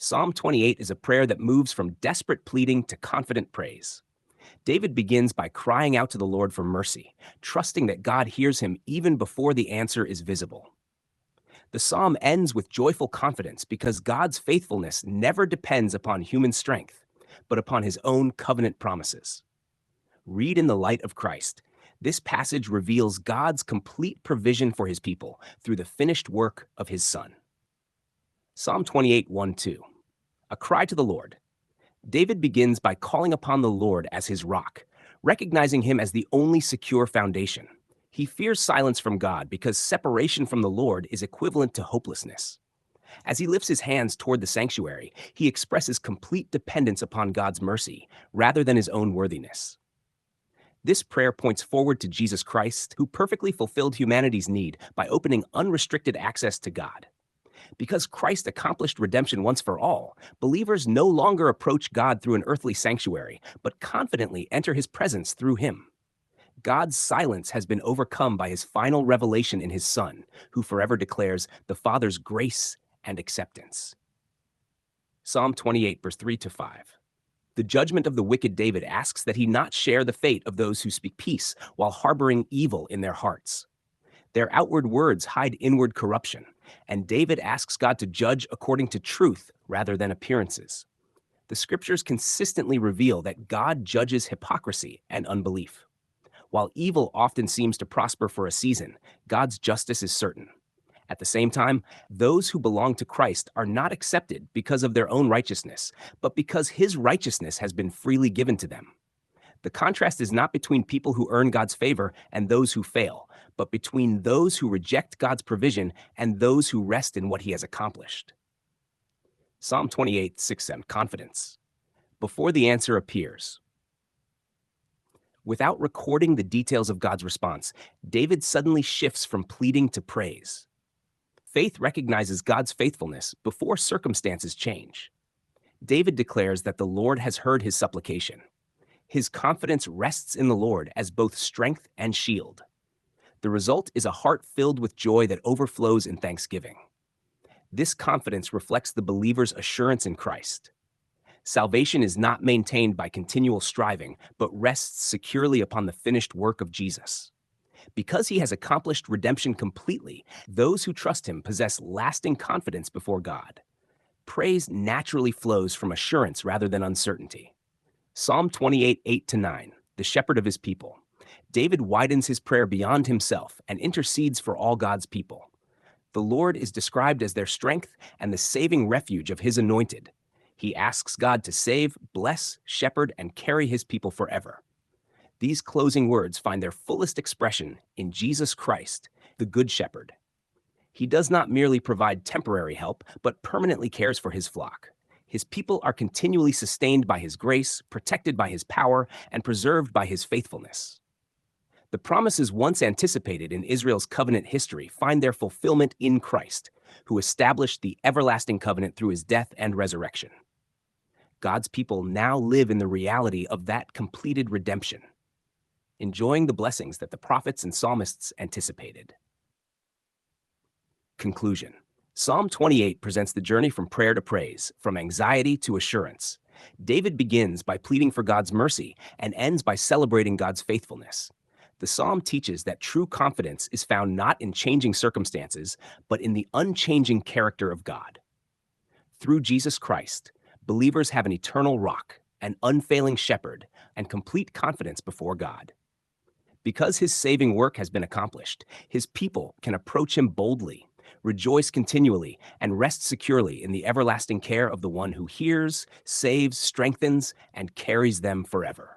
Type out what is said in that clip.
Psalm 28 is a prayer that moves from desperate pleading to confident praise. David begins by crying out to the Lord for mercy, trusting that God hears him even before the answer is visible. The psalm ends with joyful confidence because God's faithfulness never depends upon human strength, but upon his own covenant promises. Read in the light of Christ. This passage reveals God's complete provision for his people through the finished work of his Son. Psalm 28, 1-2. A cry to the Lord. David begins by calling upon the Lord as his rock, recognizing him as the only secure foundation. He fears silence from God because separation from the Lord is equivalent to hopelessness. As he lifts his hands toward the sanctuary, he expresses complete dependence upon God's mercy rather than his own worthiness. This prayer points forward to Jesus Christ, who perfectly fulfilled humanity's need by opening unrestricted access to God. Because Christ accomplished redemption once for all, believers no longer approach God through an earthly sanctuary, but confidently enter his presence through him. God's silence has been overcome by his final revelation in his Son, who forever declares the Father's grace and acceptance. Psalm 28, verse 3-5. The judgment of the wicked David asks that he not share the fate of those who speak peace while harboring evil in their hearts. Their outward words hide inward corruption, and David asks God to judge according to truth rather than appearances. The scriptures consistently reveal that God judges hypocrisy and unbelief. While evil often seems to prosper for a season, God's justice is certain. At the same time, those who belong to Christ are not accepted because of their own righteousness, but because his righteousness has been freely given to them. The contrast is not between people who earn God's favor and those who fail, but between those who reject God's provision and those who rest in what he has accomplished. Psalm 28, 6-7, confidence. Before the answer appears. Without recording the details of God's response, David suddenly shifts from pleading to praise. Faith recognizes God's faithfulness before circumstances change. David declares that the Lord has heard his supplication. His confidence rests in the Lord as both strength and shield. The result is a heart filled with joy that overflows in thanksgiving. This confidence reflects the believer's assurance in Christ. Salvation is not maintained by continual striving, but rests securely upon the finished work of Jesus. Because he has accomplished redemption completely, those who trust him possess lasting confidence before God. Praise naturally flows from assurance rather than uncertainty. Psalm 28, 8-9, the shepherd of his people. David widens his prayer beyond himself and intercedes for all God's people. The Lord is described as their strength and the saving refuge of his anointed. He asks God to save, bless, shepherd, and carry his people forever. These closing words find their fullest expression in Jesus Christ, the Good Shepherd. He does not merely provide temporary help, but permanently cares for his flock. His people are continually sustained by his grace, protected by his power, and preserved by his faithfulness. The promises once anticipated in Israel's covenant history find their fulfillment in Christ, who established the everlasting covenant through his death and resurrection. God's people now live in the reality of that completed redemption, enjoying the blessings that the prophets and psalmists anticipated. Conclusion. Psalm 28 presents the journey from prayer to praise, from anxiety to assurance. David begins by pleading for God's mercy and ends by celebrating God's faithfulness. The psalm teaches that true confidence is found not in changing circumstances, but in the unchanging character of God. Through Jesus Christ, believers have an eternal rock, an unfailing shepherd, and complete confidence before God. Because his saving work has been accomplished, his people can approach him boldly, rejoice continually, and rest securely in the everlasting care of the one who hears, saves, strengthens, and carries them forever.